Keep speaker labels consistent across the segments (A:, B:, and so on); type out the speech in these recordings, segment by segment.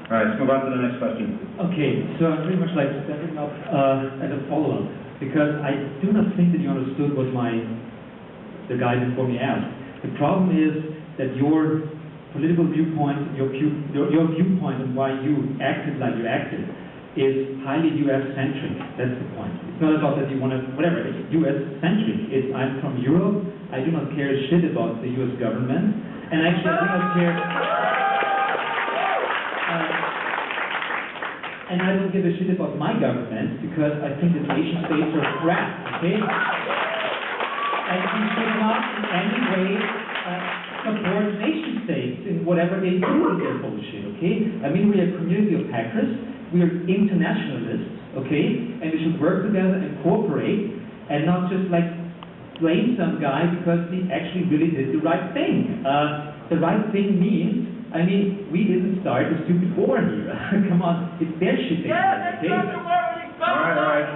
A: All right, let's move on to the next question.
B: Okay, so I'd pretty much like to step up as a follow-up, because I do not think that you understood what the guy before me asked. The problem is that your political viewpoint, your viewpoint on why you acted like you acted, is highly U.S.-centric. That's the point. It's not about that you want to, whatever, it's U.S.-centric. I'm from Europe, I do not care shit about the U.S. government, and actually I do not care... and I don't give a shit about my government, because I think that nation states are crap, okay? And we should not in any way support nation states in whatever they do with their bullshit, okay? I mean, we are a community of hackers, we are internationalists, okay? And we should work together and cooperate, and not just like blame some guy because he actually really did the right thing. The right thing means, I mean, we didn't start a stupid war here. Come on, it's their shit.
C: Yeah,
B: okay?
A: All right.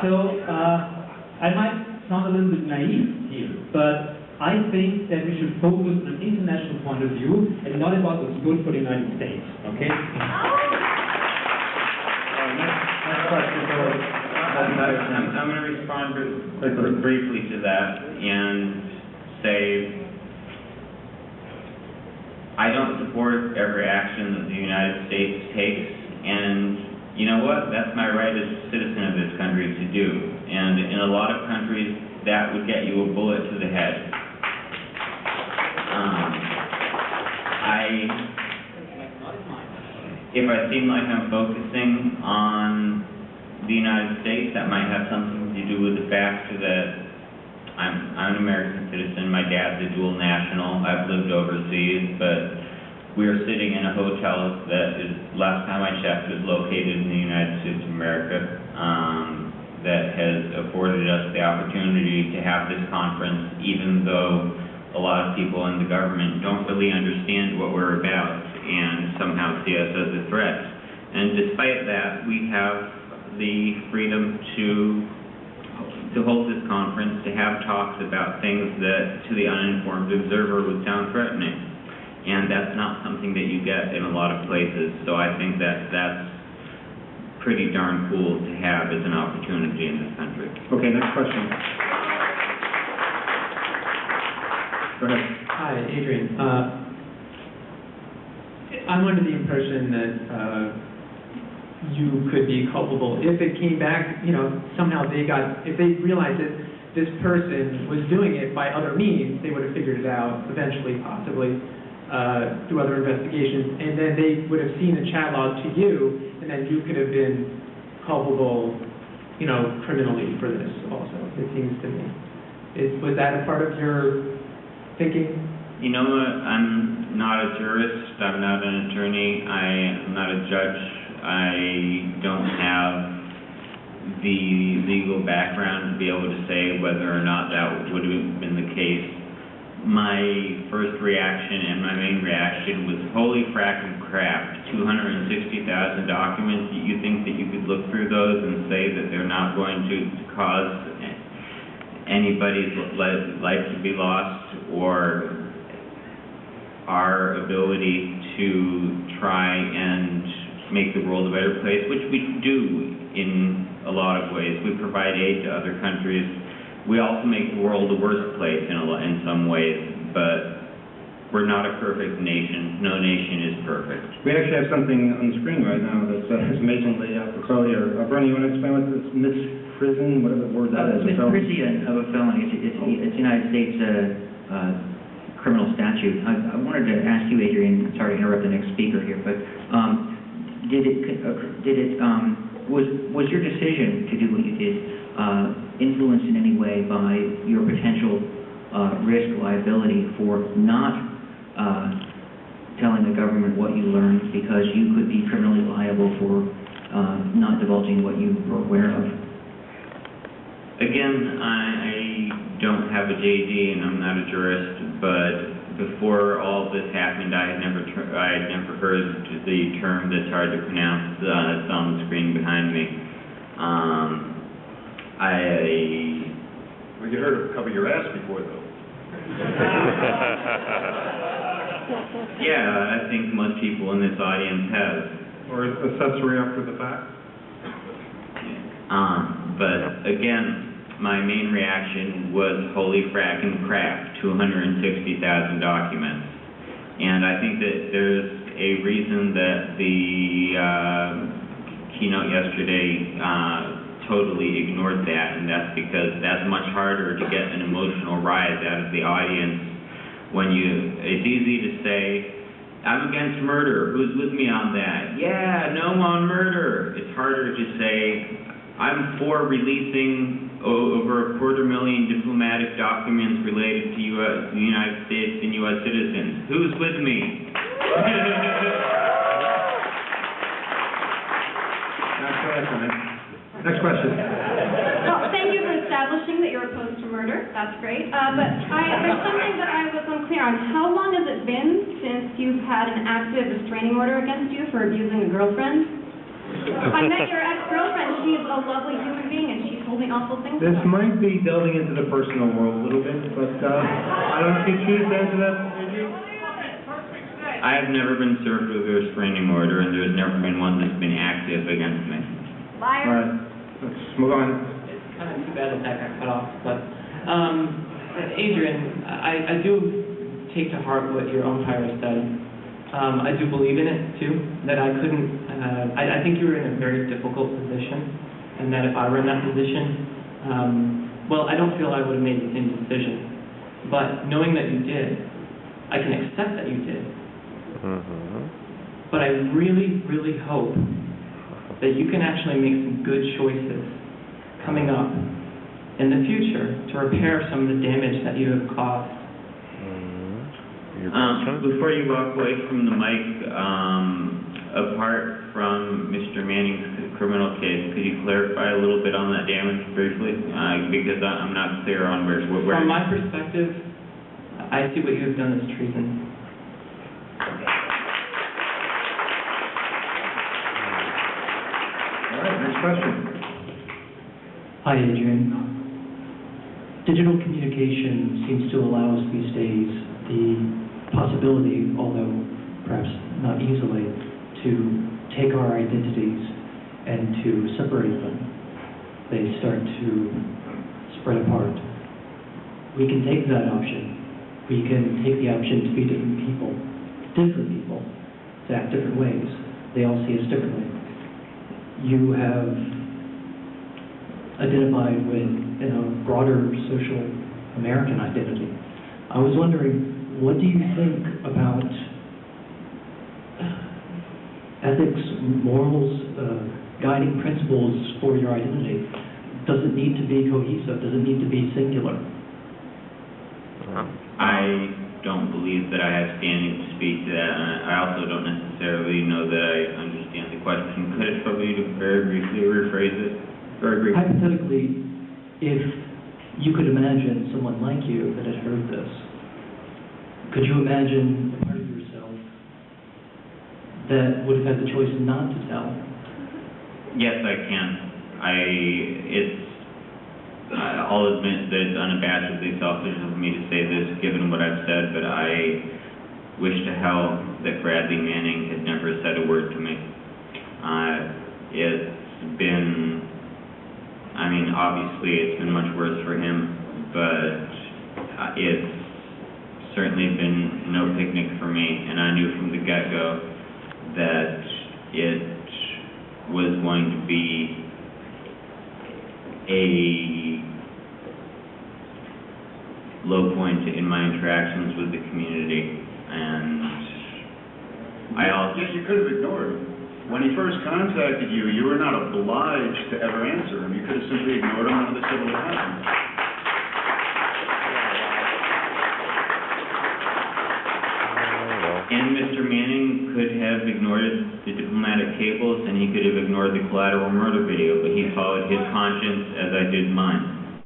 B: So, I might sound a little bit naive here, but I think that we should focus on an international point of view and not about what's good for the United States, okay?
A: Next question.
D: I'm going to respond briefly to that and say, I don't support every action that the United States takes, and you know what? That's my right as a citizen of this country to do. And in a lot of countries, that would get you a bullet to the head. If I seem like I'm focusing on the United States, that might have something to do with the fact that I'm an American citizen, my dad's a dual national, I've lived overseas, but we are sitting in a hotel that is, last time I checked, was located in the United States of America, that has afforded us the opportunity to have this conference, even though a lot of people in the government don't really understand what we're about and somehow see us as a threat. And despite that, we have the freedom to hold this conference, to have talks about things that to the uninformed observer would sound threatening. And that's not something that you get in a lot of places. So I think that that's pretty darn cool to have as an opportunity in this country.
A: Okay, next question. Go ahead.
E: Hi, Adrian. I'm under the impression that you could be culpable if it came back, you know, somehow if they realized that this person was doing it by other means, they would have figured it out eventually, possibly, through other investigations, and then they would have seen the chat log to you, and then you could have been culpable, you know, criminally for this also, it seems to me. Was that a part of your thinking?
D: You know what, I'm not a jurist, I'm not an attorney, I'm not a judge, I don't have the legal background to be able to say whether or not that would have been the case. My first reaction and my main reaction was, holy fracking crap, 260,000 documents, you think that you could look through those and say that they're not going to cause anybody's life to be lost, or our ability to try and make the world a better place, which we do in a lot of ways. We provide aid to other countries. We also make the world a worse place in some ways, but we're not a perfect nation. No nation is perfect.
A: We actually have something on the screen right now that's amazingly peculiar. Bernie, you want to explain what this misprison, whatever word that is?
F: Misprision of a felony. It's United States criminal statute. I wanted to ask you, Adrian, sorry to interrupt the next speaker here, but was your decision to do what you did influenced in any way by your potential risk liability for not telling the government what you learned, because you could be criminally liable for not divulging what you were aware of?
D: Again, I don't have a JD and I'm not a jurist, but before all this happened, I had never heard the term that's hard to pronounce. It's on the screen behind me.
G: Well, you heard of cover your ass before, though.
D: Yeah, I think most people in this audience have.
A: Or accessory after the fact?
D: But again, my main reaction was holy frackin' crap, 260,000 documents. And I think that there's a reason that the keynote yesterday totally ignored that, and that's because that's much harder to get an emotional rise out of the audience when it's easy to say, I'm against murder, who's with me on that? Yeah, no on murder. It's harder to say, I'm for releasing over 250,000 diplomatic documents related to the United States and U.S. citizens. Who's with me?
A: Next question.
C: Well, thank you for establishing that you're opposed to murder. That's great. But there's something that I was unclear on. How long has it been since you've had an active restraining order against you for abusing a girlfriend? I met your ex-girlfriend. She's a lovely human being, and she told me awful things.
A: This might be delving into the personal world a little bit, but I don't know if you choose to answer that, Adrian?
D: I have never been served with a restraining order, and there's never been one that's been active against me.
C: Liar.
A: All right, let's move on.
E: It's kind of too bad that got cut off, but, Adrian, I do take to heart what your umpire said. I do believe in it, too, that I couldn't, I think you were in a very difficult position, and that if I were in that position, well, I don't feel I would have made the same decision. But knowing that you did, I can accept that you did. But I really, really hope that you can actually make some good choices coming up in the future to repair some of the damage that you have caused.
D: Before you walk away from the mic, apart from Mr. Manning's criminal case, could you clarify a little bit on that damage briefly? Because I'm not clear on where...
E: From my perspective, I see what you have done as treason.
A: All right, next question.
G: Hi, Adrian. Digital communication seems to allow us these days the possibility, although perhaps not easily, to take our identities and to separate them. They start to spread apart. We can take that option. We can take the option to be different people, to act different ways. They all see us differently. You have identified with a broader social American identity. I was wondering, what do you think about ethics, morals, guiding principles for your identity? Does it need to be cohesive? Does it need to be singular?
D: I don't believe that I have standing to speak to that, and I also don't necessarily know that I understand the question. Could it probably very briefly rephrase it? Very briefly.
G: Hypothetically, if you could imagine someone like you that had heard this, could you imagine a part of yourself that would have had the choice not to tell?
D: Yes, I can. I'll admit that it's unabashedly selfish of me to say this, given what I've said, but I wish to hell that Bradley Manning had never said a word to me. It's been, obviously it's been much worse for him, but it's certainly been no picnic for me, and I knew from the get-go that it was going to be a low point in my interactions with the community, and I also...
H: Yes, you could have ignored him. When he first contacted you, you were not obliged to ever answer him. You could have simply ignored him under the civil license.
D: And Mr. Manning could have ignored the diplomatic cables, and he could have ignored the collateral murder video, but he followed his conscience as I did mine.